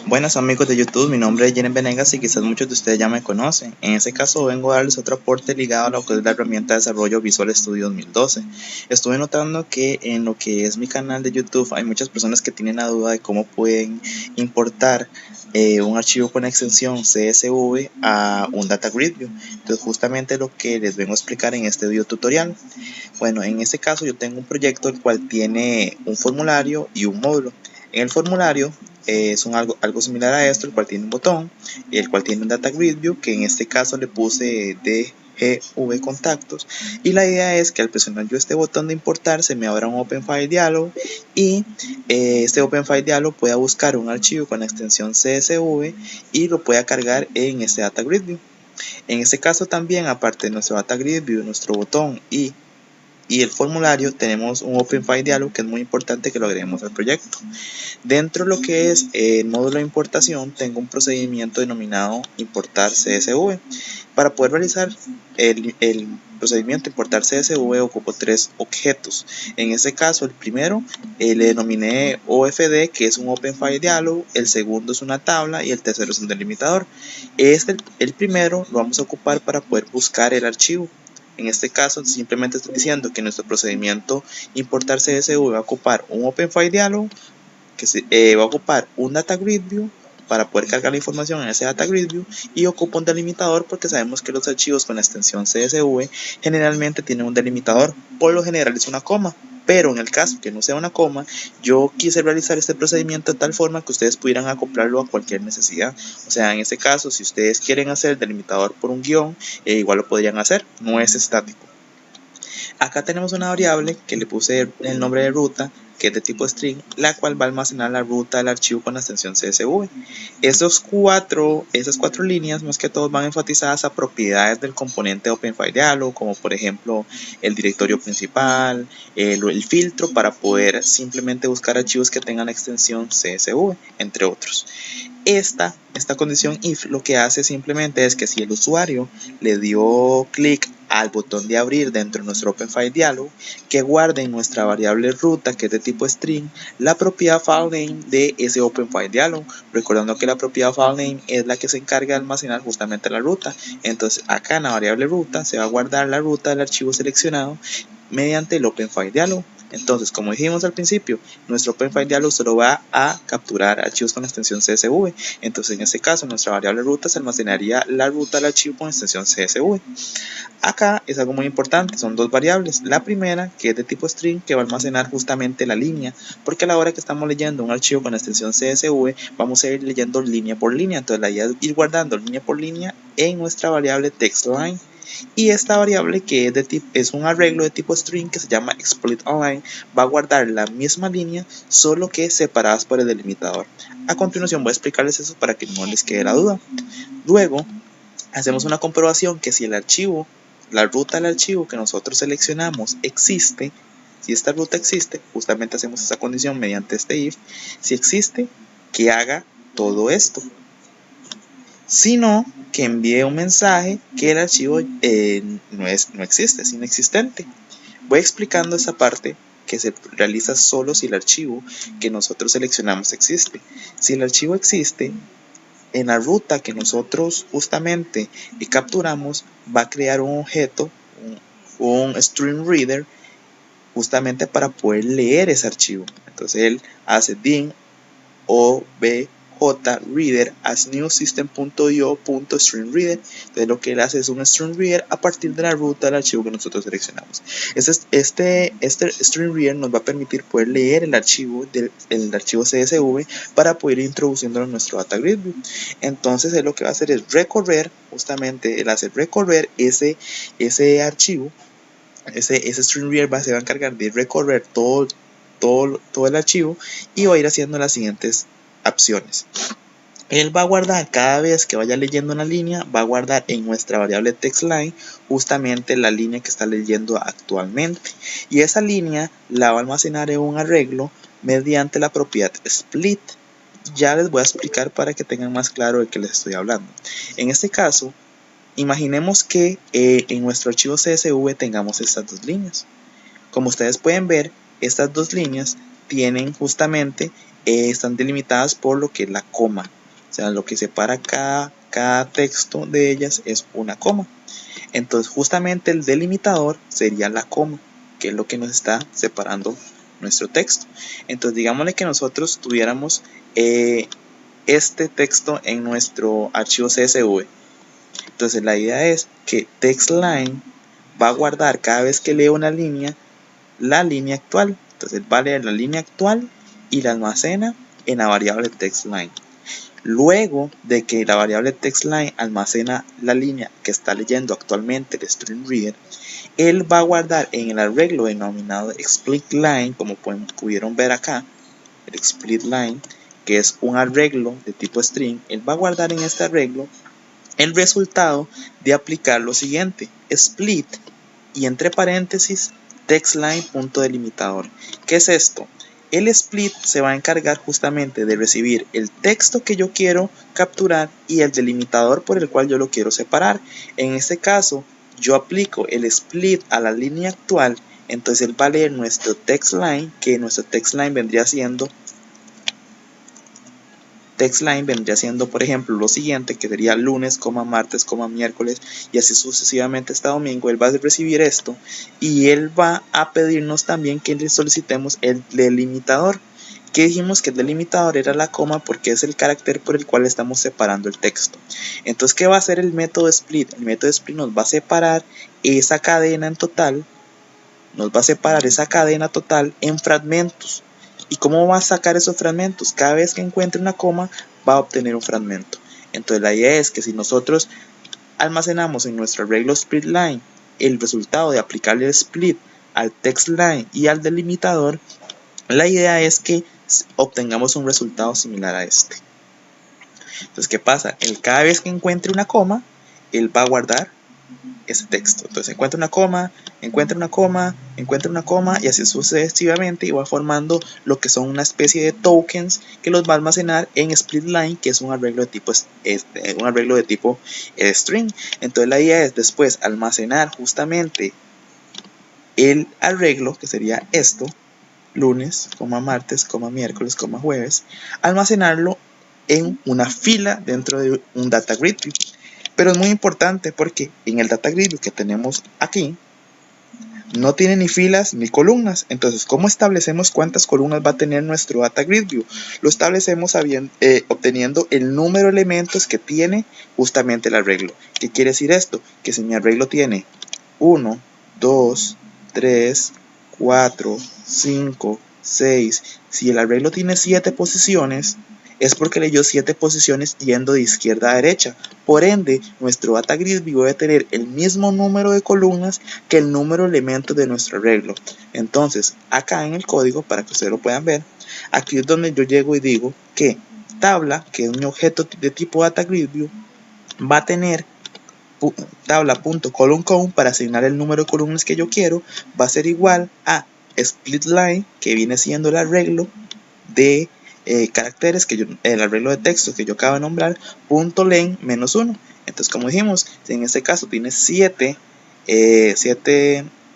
Buenas amigos de YouTube, mi nombre es Jenen Venegas y quizás muchos de ustedes ya me conocen. En este caso vengo a darles otro aporte ligado a lo que es la herramienta de desarrollo Visual Studio 2012. Estuve notando que en lo que es mi canal de YouTube hay muchas personas que tienen la duda de cómo pueden importar un archivo con extensión CSV a un Data Grid View. Entonces justamente lo que les vengo a explicar en este video tutorial. Bueno, en este caso yo tengo un proyecto el cual tiene un formulario y un módulo. En el formulario es algo similar a esto, el cual tiene un botón, el cual tiene un Data Grid View, que en este caso le puse DGV contactos, y la idea es que al presionar yo este botón de importar se me abra un Open File Dialog y este Open File Dialog pueda buscar un archivo con la extensión CSV y lo pueda cargar en este Data Grid View. En este caso también, aparte de nuestro Data Grid View, nuestro botón y el formulario, tenemos un Open File Dialog que es muy importante que lo agreguemos al proyecto. Dentro de lo que es el módulo de importación, tengo un procedimiento denominado importar CSV. Para poder realizar el procedimiento importar CSV ocupo tres objetos. En este caso, el primero le denominé OFD, que es un Open File Dialog, el segundo es una tabla y el tercero es un delimitador. El primero lo vamos a ocupar para poder buscar el archivo. En este caso simplemente estoy diciendo que nuestro procedimiento importar CSV va a ocupar un Open File Dialog, que va a ocupar un Data Grid View para poder cargar la información en ese Data Grid View, y ocupa un delimitador porque sabemos que los archivos con la extensión CSV generalmente tienen un delimitador. Por lo general es una coma, pero en el caso que no sea una coma, yo quise realizar este procedimiento de tal forma que ustedes pudieran acoplarlo a cualquier necesidad. O sea, en este caso, si ustedes quieren hacer el delimitador por un guión, igual lo podrían hacer, no es estático. Acá tenemos una variable que le puse el nombre de ruta, que es de tipo string, la cual va a almacenar la ruta del archivo con la extensión CSV. Esas cuatro líneas más que todo van enfatizadas a propiedades del componente Open File Dialog, como por ejemplo el directorio principal, el filtro para poder simplemente buscar archivos que tengan la extensión CSV, entre otros. Esta condición if lo que hace simplemente es que si el usuario le dio clic al botón de abrir dentro de nuestro Open File Dialog, que guarde en nuestra variable ruta, que es de tipo string, la propiedad filename de ese Open File Dialog, recordando que la propiedad filename es la que se encarga de almacenar justamente la ruta. Entonces acá en la variable ruta se va a guardar la ruta del archivo seleccionado mediante el Open File Dialog. Entonces, como dijimos al principio, nuestro Open File Dialog solo va a capturar archivos con extensión CSV. Entonces, en este caso, nuestra variable ruta se almacenaría la ruta del archivo con extensión CSV. Acá es algo muy importante, son dos variables. La primera, que es de tipo string, que va a almacenar justamente la línea, porque a la hora que estamos leyendo un archivo con extensión CSV, vamos a ir leyendo línea por línea. Entonces, la idea es ir guardando línea por línea en nuestra variable textLine. Y esta variable, que es un arreglo de tipo string que se llama splitAlign, va a guardar la misma línea, solo que separadas por el delimitador. A continuación voy a explicarles eso para que no les quede la duda. Luego hacemos una comprobación que si el archivo, la ruta del archivo que nosotros seleccionamos existe, si esta ruta existe, justamente hacemos esa condición mediante este if, si existe, que haga todo esto. Si no, que envíe un mensaje que el archivo no existe, es inexistente. Voy explicando esa parte que se realiza solo si el archivo que nosotros seleccionamos existe. Si el archivo existe, en la ruta que nosotros justamente capturamos, va a crear un objeto, un string reader, justamente para poder leer ese archivo. Entonces él hace din obj-reader as new system.io.stringReader. Entonces lo que él hace es un string reader a partir de la ruta del archivo que nosotros seleccionamos. Este string reader nos va a permitir poder leer el archivo CSV para poder ir introduciéndolo en nuestro Data Grid View. Entonces él lo que va a hacer es recorrer, justamente él hace recorrer ese archivo. Ese string reader se va a encargar de recorrer todo el archivo y va a ir haciendo las siguientes acciones. Él va a guardar, cada vez que vaya leyendo una línea, va a guardar en nuestra variable textLine justamente la línea que está leyendo actualmente, y esa línea la va a almacenar en un arreglo mediante la propiedad split. Ya les voy a explicar para que tengan más claro de qué les estoy hablando. En este caso, imaginemos que en nuestro archivo CSV tengamos estas dos líneas. Como ustedes pueden ver, estas dos líneas tienen justamente están delimitadas por lo que es la coma. O sea, lo que separa cada texto de ellas es una coma. Entonces justamente el delimitador sería la coma, que es lo que nos está separando nuestro texto. Entonces digámosle que nosotros tuviéramos este texto en nuestro archivo CSV. Entonces la idea es que TextLine va a guardar cada vez que lee una línea, la línea actual. Entonces va a leer la línea actual y la almacena en la variable TextLine. Luego de que la variable TextLine almacena la línea que está leyendo actualmente el StreamReader, él va a guardar en el arreglo denominado SplitLine, como pudieron ver acá, el SplitLine, que es un arreglo de tipo string. Él va a guardar en este arreglo el resultado de aplicar lo siguiente: split y entre paréntesis TextLine.delimitador. ¿Qué es esto? El split se va a encargar justamente de recibir el texto que yo quiero capturar y el delimitador por el cual yo lo quiero separar. En este caso, yo aplico el split a la línea actual, entonces él va a leer nuestro TextLine, que nuestro TextLine vendría siendo por ejemplo lo siguiente, que sería lunes, martes, miércoles y así sucesivamente hasta domingo. Él va a recibir esto y él va a pedirnos también que le solicitemos el delimitador, que dijimos que el delimitador era la coma porque es el carácter por el cual estamos separando el texto. Entonces, ¿qué va a hacer el método split? El método split nos va a separar esa cadena en total, en fragmentos. ¿Y cómo va a sacar esos fragmentos? Cada vez que encuentre una coma va a obtener un fragmento. Entonces la idea es que si nosotros almacenamos en nuestro arreglo SplitLine el resultado de aplicarle el split al TextLine y al delimitador, la idea es que obtengamos un resultado similar a este. Entonces, ¿qué pasa? Cada vez que encuentre una coma, él va a guardar ese texto. Entonces encuentra una coma y así sucesivamente, y va formando lo que son una especie de tokens que los va a almacenar en SplitLine, que es un arreglo de tipo string. Entonces la idea es después almacenar justamente el arreglo, que sería esto: lunes, martes, miércoles, jueves, almacenarlo en una fila dentro de un data grid view. Pero es muy importante porque en el data grid que tenemos aquí no tiene ni filas ni columnas. Entonces, ¿cómo establecemos cuántas columnas va a tener nuestro data grid view? Lo establecemos obteniendo el número de elementos que tiene justamente el arreglo. ¿Qué quiere decir esto? Que si mi arreglo tiene 1, 2, 3, 4, 5, 6, si el arreglo tiene 7 posiciones, es porque leyó 7 posiciones yendo de izquierda a derecha. Por ende, nuestro data grid view debe tener el mismo número de columnas que el número de elementos de nuestro arreglo. Entonces, acá en el código, para que ustedes lo puedan ver, aquí es donde yo llego y digo que tabla, que es mi objeto de tipo data grid view, va a tener tabla.column para asignar el número de columnas que yo quiero, va a ser igual a SplitLine, que viene siendo el arreglo de caracteres, el arreglo de texto que yo acabo de nombrar, .len -1. Entonces, como dijimos, si en este caso tiene 7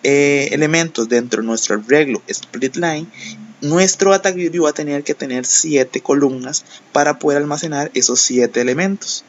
elementos dentro de nuestro arreglo SplitLine, nuestro data grid view va a tener que tener 7 columnas para poder almacenar esos 7 elementos.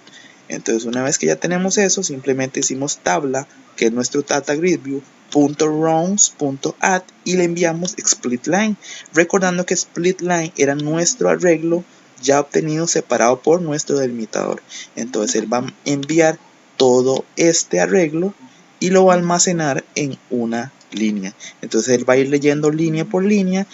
Entonces, una vez que ya tenemos eso, simplemente hicimos tabla, que es nuestro data grid view, .rows.add, y le enviamos SplitLine, recordando que SplitLine era nuestro arreglo ya obtenido separado por nuestro delimitador. Entonces él va a enviar todo este arreglo y lo va a almacenar en una línea. Entonces él va a ir leyendo línea por línea,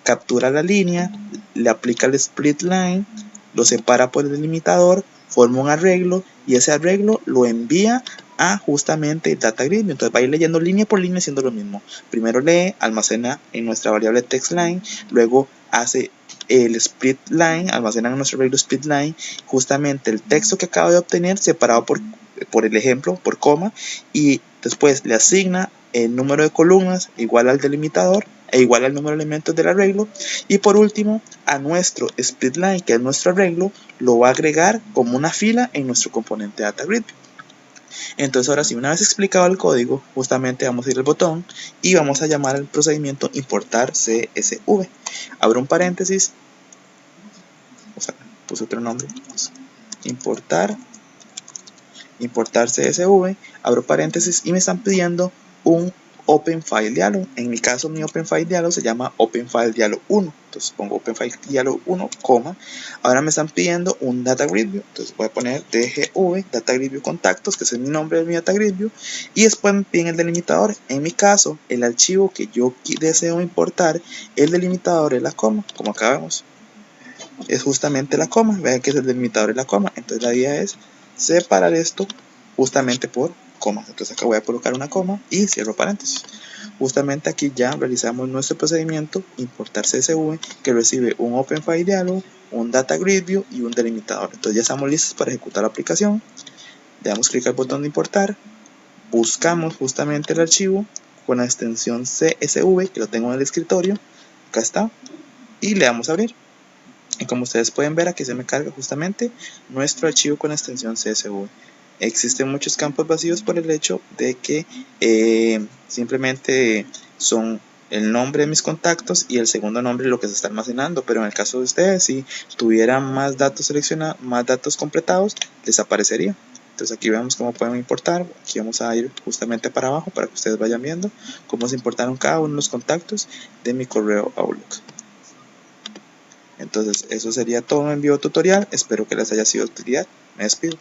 captura la línea, le aplica el SplitLine, lo separa por el delimitador, forma un arreglo y ese arreglo lo envía a justamente el data grid. Entonces va a ir leyendo línea por línea haciendo lo mismo. Primero lee, almacena en nuestra variable TextLine, luego hace el SplitLine, almacena en nuestro arreglo SplitLine justamente el texto que acaba de obtener separado por el ejemplo, por coma, y después le asigna el número de columnas igual al delimitador e igual al número de elementos del arreglo, y por último a nuestro SplitLine, que es nuestro arreglo, lo va a agregar como una fila en nuestro componente data grid. Entonces ahora sí, una vez explicado el código, justamente vamos a ir al botón y vamos a llamar al procedimiento importar CSV. Abro un paréntesis puse otro nombre, importar CSV, abro paréntesis y me están pidiendo un Open File Dialog. En mi caso, mi Open File Dialog se llama Open File Dialog 1. Entonces pongo Open File Dialog 1, coma. Ahora me están pidiendo un Data Grid View. Entonces voy a poner DGV, Data Grid View Contactos, que es el nombre de mi Data Grid View. Y después me piden el delimitador. En mi caso, el archivo que yo deseo importar, el delimitador es la coma, como acá vemos. Es justamente la coma. Vean que es el delimitador de la coma. Entonces la idea es separar esto justamente por comas. Entonces acá voy a colocar una coma y cierro paréntesis. Justamente aquí ya realizamos nuestro procedimiento importar CSV, que recibe un Open File Dialog, un Data Grid View y un delimitador. Entonces ya estamos listos para ejecutar la aplicación. Le damos clic al botón de importar, buscamos justamente el archivo con la extensión CSV, que lo tengo en el escritorio, acá está, y le damos a abrir. Y como ustedes pueden ver, aquí se me carga justamente nuestro archivo con la extensión CSV. Existen muchos campos vacíos por el hecho de que simplemente son el nombre de mis contactos y el segundo nombre de lo que se está almacenando, pero en el caso de ustedes, si tuvieran más datos seleccionados, más datos completados, les aparecería. Entonces aquí vemos cómo podemos importar. Aquí vamos a ir justamente para abajo para que ustedes vayan viendo cómo se importaron cada uno de los contactos de mi correo Outlook. Entonces eso sería todo en el video tutorial. Espero que les haya sido de utilidad. Me despido.